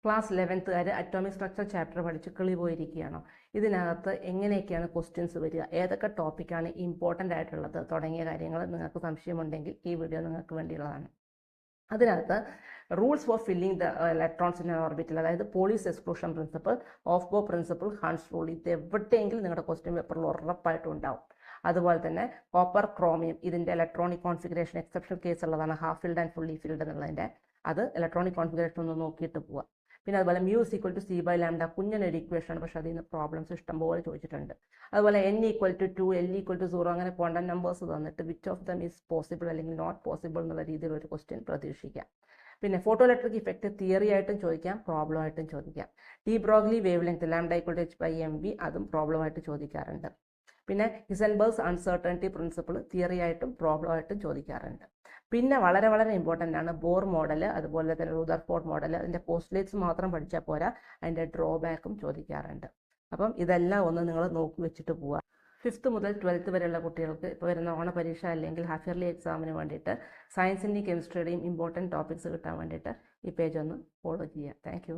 Class 11th atomic structure chapter പഠിച്ച് കിളി പോയിരിക്കുകയാണോ? ഇതിനകത്ത് എങ്ങനെയൊക്കെയാണ് ക്വസ്റ്റ്യൻസ് വരിക, ഏതൊക്കെ ടോപ്പിക്കാണ് ഇമ്പോർട്ടൻ്റ് ആയിട്ടുള്ളത് തുടങ്ങിയ കാര്യങ്ങൾ നിങ്ങൾക്ക് സംശയമുണ്ടെങ്കിൽ ഈ വീഡിയോ നിങ്ങൾക്ക് വേണ്ടിയുള്ളതാണ്. അതിനകത്ത് rules for filling the electrons in orbital, അതായത് Pauli's exclusion principle, Aufbau principle, Hund's rule, ഇത് എവിടെയെങ്കിലും നിങ്ങളുടെ ക്വസ്റ്റ്യൻ പേപ്പറിൽ ഉറപ്പായിട്ടും ഉണ്ടാവും. അതുപോലെ തന്നെ കോപ്പർ ക്രോമിയം, ഇതിൻ്റെ ഇലക്ട്രോണിക് കോൺഫിഗറേഷൻ എക്സെപ്ഷൻ കേസ് ഉള്ളതാണ്, half filled and fully filled എന്നുള്ളതിൻ്റെ. അത് ഇലക്ട്രോണിക് കോൺഫിഗറേഷൻ ഒന്ന് നോക്കിയിട്ട് പോവുക. പിന്നെ അതുപോലെ mu equal to c by lambda, കുഞ്ഞനൊരു ഇക്വേഷൻ, പക്ഷേ അതിൽ നിന്ന് പ്രോബ്ലംസ് ഇഷ്ടംപോലെ ചോദിച്ചിട്ടുണ്ട്. അതുപോലെ n equal to 2, l equal to 0, അങ്ങനെ ക്വാണ്ടം നമ്പേഴ്സ് തന്നിട്ട് which of them is possible അല്ലെങ്കിൽ നോട്ട് പോസിബിൾ എന്നുള്ള രീതിയിൽ ഒരു ക്വസ്റ്റ്യൻ പ്രതീക്ഷിക്കാം. പിന്നെ ഫോട്ടോ ഇലക്ട്രിക് ഇഫക്റ്റ് തിയറി ആയിട്ടും ചോദിക്കാം, പ്രോബ്ലം ആയിട്ടും ചോദിക്കാം. De Broglie wave length lambda equal to h by mv, അതും പ്രോബ്ലം ആയിട്ട് ചോദിക്കാറുണ്ട്. പിന്നെ ഹിസൻബർഗ്സ് അൺസർട്ടനിറ്റി പ്രിൻസിപ്പിൾ തിയറി ആയിട്ടും പ്രോബ്ലം ആയിട്ടും ചോദിക്കാറുണ്ട്. പിന്നെ വളരെ വളരെ ഇമ്പോർട്ടൻ്റ് ആണ് ബോർ മോഡൽ, അതുപോലെ തന്നെ റുദർഫോർഡ് മോഡൽ. അതിൻ്റെ പോസ്റ്റ്ലേറ്റ്സ് മാത്രം പഠിച്ചാൽ പോരാ, അതിൻ്റെ ഡ്രോബാക്കും ചോദിക്കാറുണ്ട്. അപ്പം ഇതെല്ലാം ഒന്ന് നിങ്ങൾ നോക്കി വെച്ചിട്ട് പോവുക. 5th മുതൽ 12th വരെയുള്ള കുട്ടികൾക്ക് ഇപ്പോൾ വരുന്ന ഓണപരീക്ഷ അല്ലെങ്കിൽ ഹാഫ് ഇയർലി എക്സാമിന് വേണ്ടിയിട്ട് സയൻസിൻ്റെയും കെമിസ്ട്രിയുടെയും ഇമ്പോർട്ടൻറ്റ് ടോപ്പിക്സ് കിട്ടാൻ വേണ്ടിയിട്ട് ഈ പേജ് ഒന്ന് ഫോളോ ചെയ്യുക. താങ്ക്